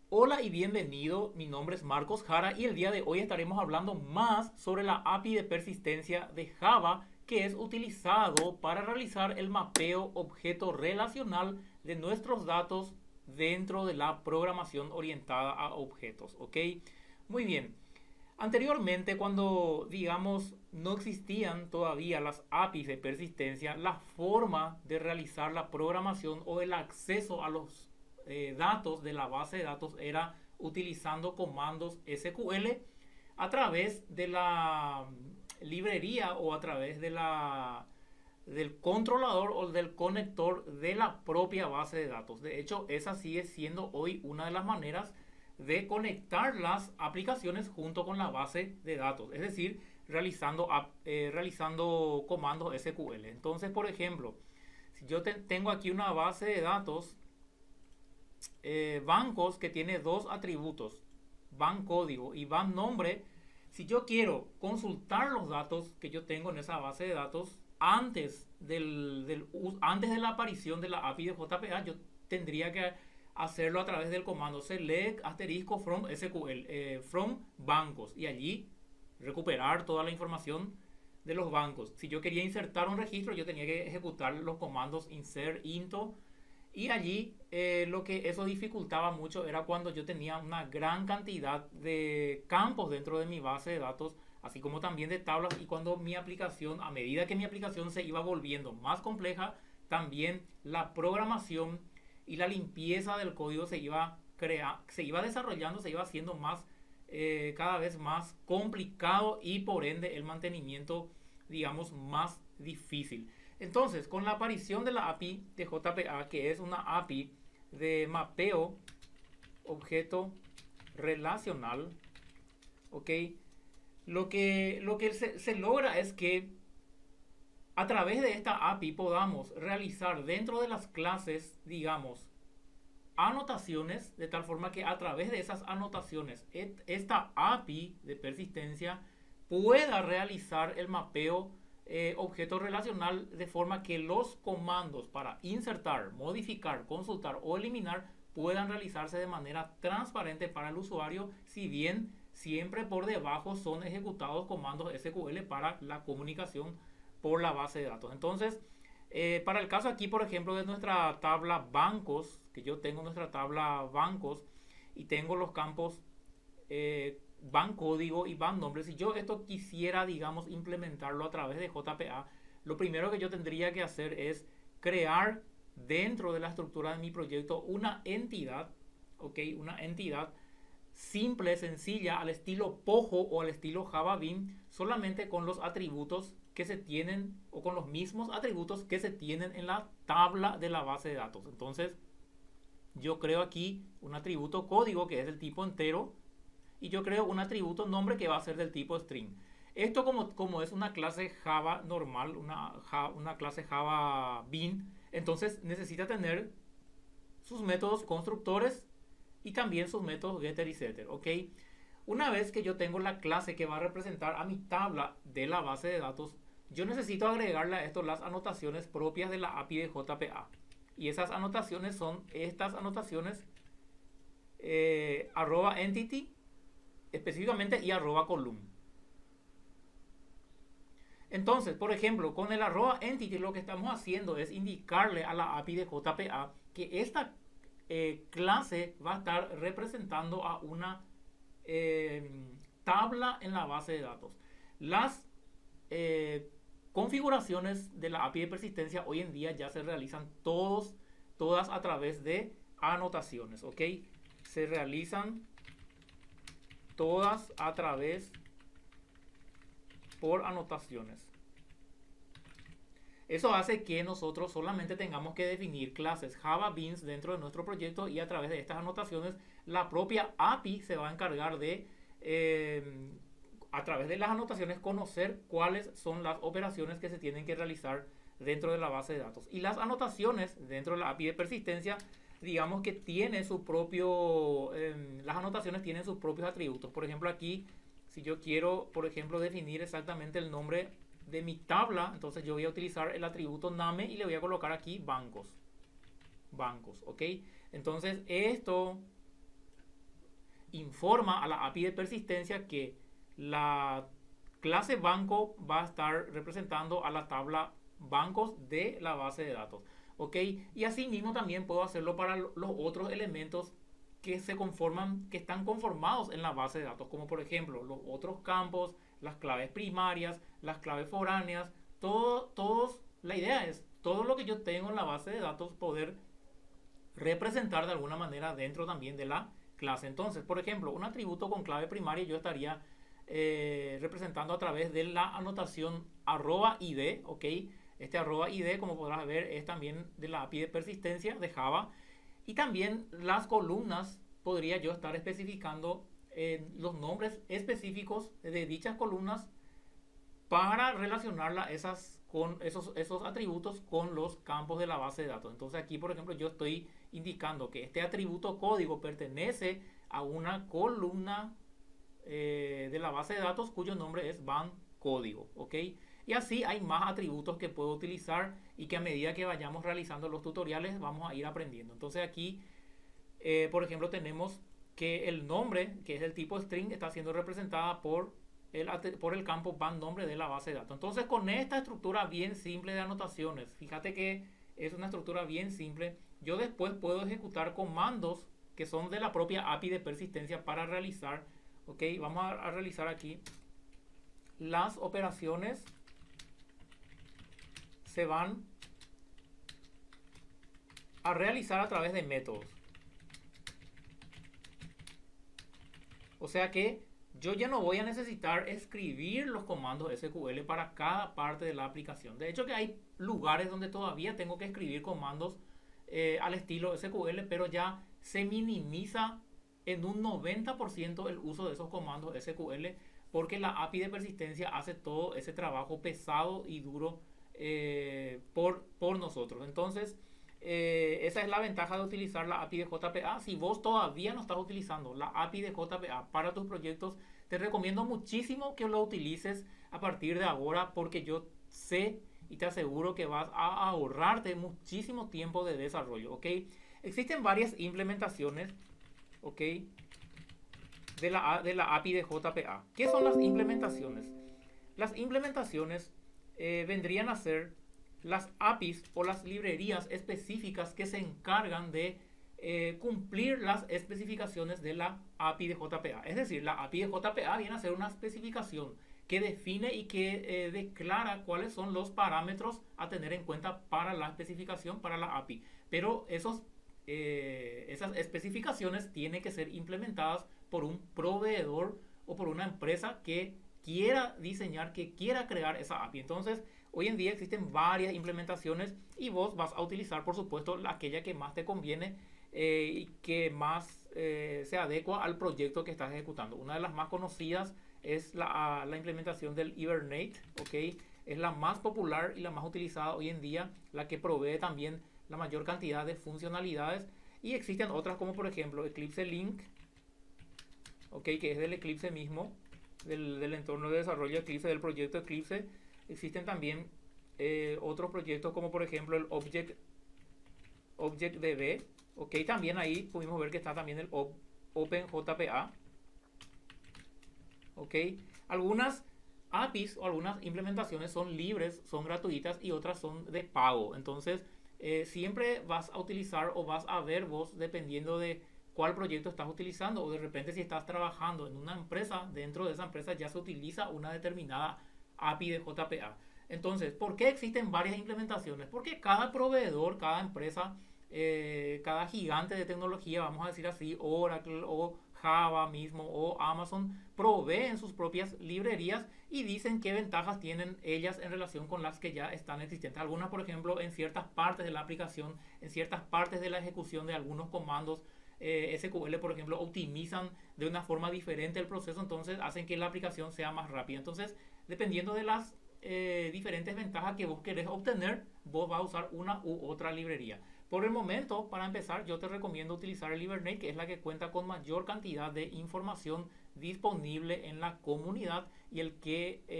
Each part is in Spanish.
Hola y bienvenido, mi nombre es Marcos Jara y el día de hoy estaremos hablando más sobre la API de persistencia de Java que es utilizado para realizar el mapeo objeto relacional de nuestros datos dentro de la programación orientada a objetos, ¿ok? Muy bien. Anteriormente, cuando, digamos, no existían todavía las APIs de persistencia, la forma de realizar la programación o el acceso a los datos de la base de datos era utilizando comandos SQL a través de la librería o a través del controlador o del conector de la propia base de datos. De hecho, esa sigue siendo hoy una de las maneras de conectar las aplicaciones junto con la base de datos, es decir, realizando comandos SQL. Entonces, por ejemplo, si yo tengo aquí una base de datos, bancos que tiene dos atributos, ban código y ban nombre, si yo quiero consultar los datos que yo tengo en esa base de datos antes de la aparición de la API de JPA, yo tendría que hacerlo a través del comando select asterisco from SQL, from bancos, y allí recuperar toda la información de los bancos. Si yo quería insertar un registro, yo tenía que ejecutar los comandos insert, into, y allí lo que eso dificultaba mucho era cuando yo tenía una gran cantidad de campos dentro de mi base de datos, así como también de tablas, y cuando mi aplicación, a medida que mi aplicación se iba volviendo más compleja, también la programación y la limpieza del código se iba desarrollando, se iba haciendo cada vez más complicado y por ende el mantenimiento, digamos, más difícil. Entonces, con la aparición de la API de JPA, que es una API de mapeo objeto relacional, ¿ok? Lo que se logra es que a través de esta API podamos realizar dentro de las clases, digamos, anotaciones, de tal forma que a través de esas anotaciones, esta API de persistencia pueda realizar el mapeo objeto relacional de forma que los comandos para insertar, modificar, consultar o eliminar puedan realizarse de manera transparente para el usuario, si bien siempre por debajo son ejecutados comandos SQL para la comunicación por la base de datos. Entonces, para el caso aquí, por ejemplo, de nuestra tabla bancos, que yo tengo nuestra tabla bancos y tengo los campos van código y van nombre. Si yo esto quisiera, digamos, implementarlo a través de JPA, lo primero que yo tendría que hacer es crear dentro de la estructura de mi proyecto una entidad, ¿ok? Una entidad simple, sencilla, al estilo Pojo o al estilo Java Bean, solamente con los atributos que se tienen o con los mismos atributos que se tienen en la tabla de la base de datos. Entonces, yo creo aquí un atributo código que es del tipo entero y yo creo un atributo nombre que va a ser del tipo string. Esto como es una clase Java normal, una clase Java Bean, entonces necesita tener sus métodos constructores y también sus métodos getter y setter, ¿ok? Una vez que yo tengo la clase que va a representar a mi tabla de la base de datos, yo necesito agregarle a esto las anotaciones propias de la API de JPA. Y esas anotaciones son estas anotaciones arroba entity específicamente y arroba column. Entonces, por ejemplo, con el arroba entity lo que estamos haciendo es indicarle a la API de JPA que esta clase va a estar representando a una tabla en la base de datos. Las configuraciones de la API de persistencia hoy en día ya se realizan todas a través de anotaciones, ¿ok? Se realizan todas a través por anotaciones. Eso hace que nosotros solamente tengamos que definir clases Java Beans dentro de nuestro proyecto y a través de estas anotaciones la propia API se va a encargar de, a través de las anotaciones, conocer cuáles son las operaciones que se tienen que realizar dentro de la base de datos. Y las anotaciones dentro de la API de persistencia, digamos que tiene su propio, las anotaciones tienen sus propios atributos. Por ejemplo, aquí, si yo quiero, por ejemplo, definir exactamente el nombre de mi tabla, entonces yo voy a utilizar el atributo name y le voy a colocar aquí bancos, ¿ok? Entonces esto informa a la API de persistencia que la clase banco va a estar representando a la tabla bancos de la base de datos. ¿Ok? Y así mismo también puedo hacerlo para los otros elementos que se conforman, que están conformados en la base de datos, como por ejemplo los otros campos, las claves primarias, las claves foráneas, la idea es todo lo que yo tengo en la base de datos poder representar de alguna manera dentro también de la clase. Entonces, por ejemplo, un atributo con clave primaria yo estaría representando a través de la anotación @id, ¿ok? Este @id, como podrás ver, es también de la API de persistencia de Java. Y también las columnas podría yo estar especificando los nombres específicos de dichas columnas para relacionarla con esos atributos con los campos de la base de datos. Entonces aquí, por ejemplo, yo estoy indicando que este atributo código pertenece a una columna de la base de datos cuyo nombre es van código, ¿ok? Y así hay más atributos que puedo utilizar y que a medida que vayamos realizando los tutoriales vamos a ir aprendiendo. Entonces aquí, por ejemplo, tenemos que el nombre, que es del tipo string, está siendo representada por el campo van nombre de la base de datos. Entonces con esta estructura bien simple de anotaciones, fíjate que es una estructura bien simple, yo después puedo ejecutar comandos que son de la propia API de persistencia para realizar, ok, vamos a realizar aquí las operaciones se van a realizar a través de métodos. O sea que yo ya no voy a necesitar escribir los comandos SQL para cada parte de la aplicación. De hecho que hay lugares donde todavía tengo que escribir comandos al estilo SQL, pero ya se minimiza en un 90% el uso de esos comandos SQL porque la API de persistencia hace todo ese trabajo pesado y duro por nosotros. Entonces, esa es la ventaja de utilizar la API de JPA. Si vos todavía no estás utilizando la API de JPA para tus proyectos, te recomiendo muchísimo que lo utilices a partir de ahora porque yo sé y te aseguro que vas a ahorrarte muchísimo tiempo de desarrollo, ¿ok? Existen varias implementaciones, ¿ok? De la API de JPA. ¿Qué son las implementaciones? Las implementaciones vendrían a ser las APIs o las librerías específicas que se encargan de cumplir las especificaciones de la API de JPA. Es decir, la API de JPA viene a ser una especificación que define y que declara cuáles son los parámetros a tener en cuenta para la especificación, para la API. Pero esas especificaciones tienen que ser implementadas por un proveedor o por una empresa que quiera diseñar, que quiera crear esa API. Entonces, hoy en día existen varias implementaciones y vos vas a utilizar, por supuesto, aquella que más te conviene y que más se adecua al proyecto que estás ejecutando. Una de las más conocidas es la implementación del Hibernate, ¿ok? Es la más popular y la más utilizada hoy en día, la que provee también la mayor cantidad de funcionalidades. Y existen otras como por ejemplo Eclipse Link, ¿ok? Que es del Eclipse mismo, del entorno de desarrollo Eclipse, del proyecto Eclipse. Existen también otros proyectos como por ejemplo el ObjectDB, ¿ok? También ahí pudimos ver que está también el OpenJPA, ¿ok? Algunas APIs o algunas implementaciones son libres, son gratuitas y otras son de pago. Entonces, siempre vas a utilizar o vas a ver vos dependiendo de cuál proyecto estás utilizando o de repente si estás trabajando en una empresa, dentro de esa empresa ya se utiliza una determinada API de JPA. Entonces, ¿por qué existen varias implementaciones? Porque cada proveedor, cada empresa, cada gigante de tecnología, vamos a decir así, Oracle o Java mismo o Amazon, proveen sus propias librerías y dicen qué ventajas tienen ellas en relación con las que ya están existentes. Algunas, por ejemplo, en ciertas partes de la aplicación, en ciertas partes de la ejecución de algunos comandos SQL, por ejemplo, optimizan de una forma diferente el proceso, entonces hacen que la aplicación sea más rápida. Entonces, dependiendo de las diferentes ventajas que vos querés obtener, vos vas a usar una u otra librería. Por el momento, para empezar, yo te recomiendo utilizar el Hibernate, que es la que cuenta con mayor cantidad de información disponible en la comunidad y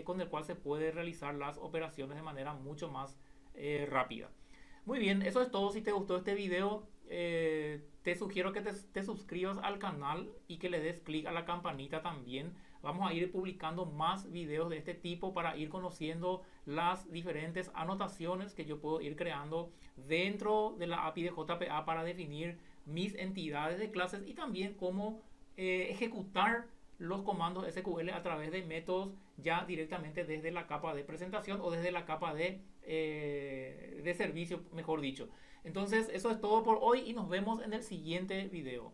con el cual se puede realizar las operaciones de manera mucho más rápida. Muy bien, eso es todo. Si te gustó este video, te sugiero que te suscribas al canal y que le des clic a la campanita también. Vamos a ir publicando más videos de este tipo para ir conociendo las diferentes anotaciones que yo puedo ir creando dentro de la API de JPA para definir mis entidades de clases y también cómo ejecutar los comandos SQL a través de métodos ya directamente desde la capa de presentación o desde la capa de servicio, mejor dicho. Entonces, eso es todo por hoy y nos vemos en el siguiente video.